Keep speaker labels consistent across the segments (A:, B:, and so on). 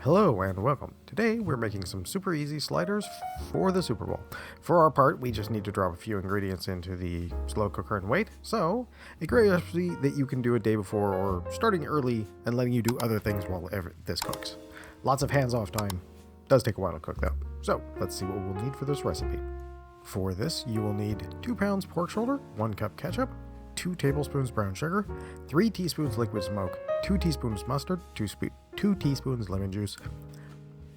A: Hello and welcome. Today we're making some super easy sliders for the Super Bowl. For our part, we just need to drop a few ingredients into the slow cooker and wait. So, a great recipe that you can do a day before or starting early and letting you do other things while this cooks. Lots of hands-off time. Does take a while to cook though. So, let's see what we'll need for this recipe. For this, you will need 2 pounds pork shoulder, 1 cup ketchup, 2 tablespoons brown sugar, 3 teaspoons liquid smoke, 2 teaspoons mustard, 2 teaspoons lemon juice,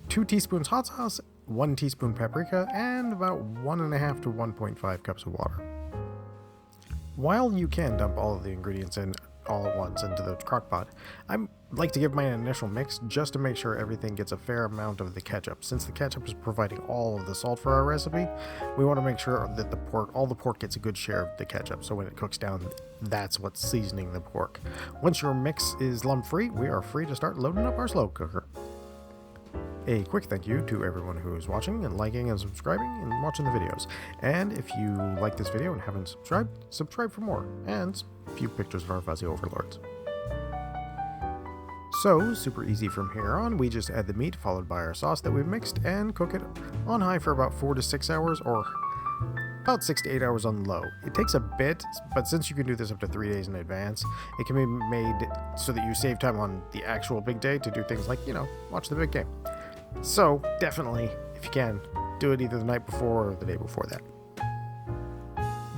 A: 2 teaspoons hot sauce, 1 teaspoon paprika, and about 1.5 to 1.5 cups of water. While you can dump all of the ingredients in all at once into the crock pot, I like to give my initial mix just to make sure everything gets a fair amount of the ketchup. Since the ketchup is providing all of the salt for our recipe, we want to make sure that all the pork gets a good share of the ketchup, so when it cooks down, that's what's seasoning the pork. Once your mix is lump-free, we are free to start loading up our slow cooker. A quick thank you to everyone who is watching and liking and subscribing and watching the videos. And if you like this video and haven't subscribed, subscribe for more, and a few pictures of our fuzzy overlords. So, super easy from here on, we just add the meat followed by our sauce that we've mixed and cook it on high for about 4 to 6 hours or about 6 to 8 hours on low. It takes a bit, but since you can do this up to 3 days in advance, it can be made so that you save time on the actual big day to do things like, watch the big game. So, definitely, if you can, do it either the night before or the day before that.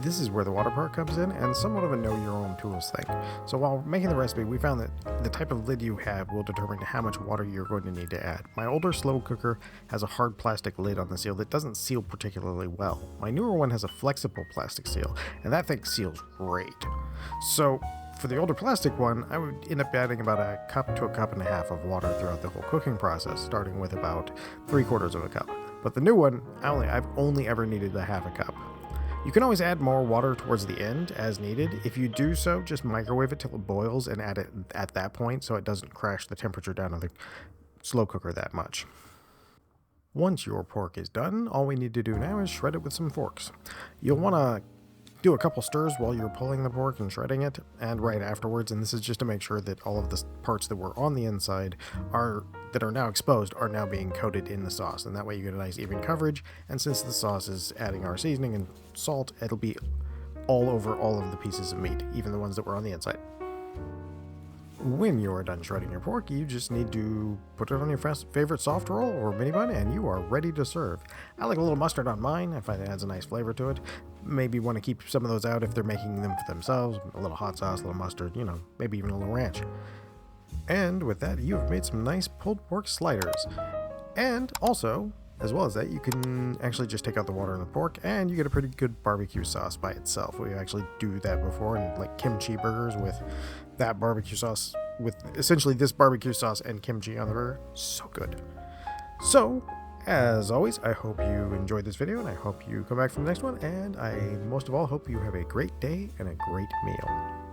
A: This is where the water part comes in, and somewhat of a know-your-own-tools thing. So while making the recipe, we found that the type of lid you have will determine how much water you're going to need to add. My older slow cooker has a hard plastic lid on the seal that doesn't seal particularly well. My newer one has a flexible plastic seal, and that thing seals great. So, for the older plastic one, I would end up adding about a cup to a cup and a half of water throughout the whole cooking process, starting with about 3/4 of a cup. But the new one, I've only ever needed a half a cup. You can always add more water towards the end as needed. If you do so, just microwave it till it boils and add it at that point so it doesn't crash the temperature down of the slow cooker that much. Once your pork is done, all we need to do now is shred it with some forks. You'll want to do a couple stirs while you're pulling the pork and shredding it, and right afterwards, and this is just to make sure that all of the parts that were on the inside that are now exposed are now being coated in the sauce, and that way you get a nice even coverage, and since the sauce is adding our seasoning and salt, it'll be all over all of the pieces of meat, even the ones that were on the inside. When you're done shredding your pork, you just need to put it on your favorite soft roll or mini bun, and you are ready to serve. I like a little mustard on mine. I find it adds a nice flavor to it. Maybe want to keep some of those out if they're making them for themselves. A little hot sauce, a little mustard, maybe even a little ranch. And with that, you have made some nice pulled pork sliders. And also, as well as that, you can actually just take out the water in the pork and you get a pretty good barbecue sauce by itself. We actually do that before in like kimchi burgers with that barbecue sauce, with essentially this barbecue sauce and kimchi on the burger. So good. So, as always, I hope you enjoyed this video and I hope you come back for the next one. And I most of all hope you have a great day and a great meal.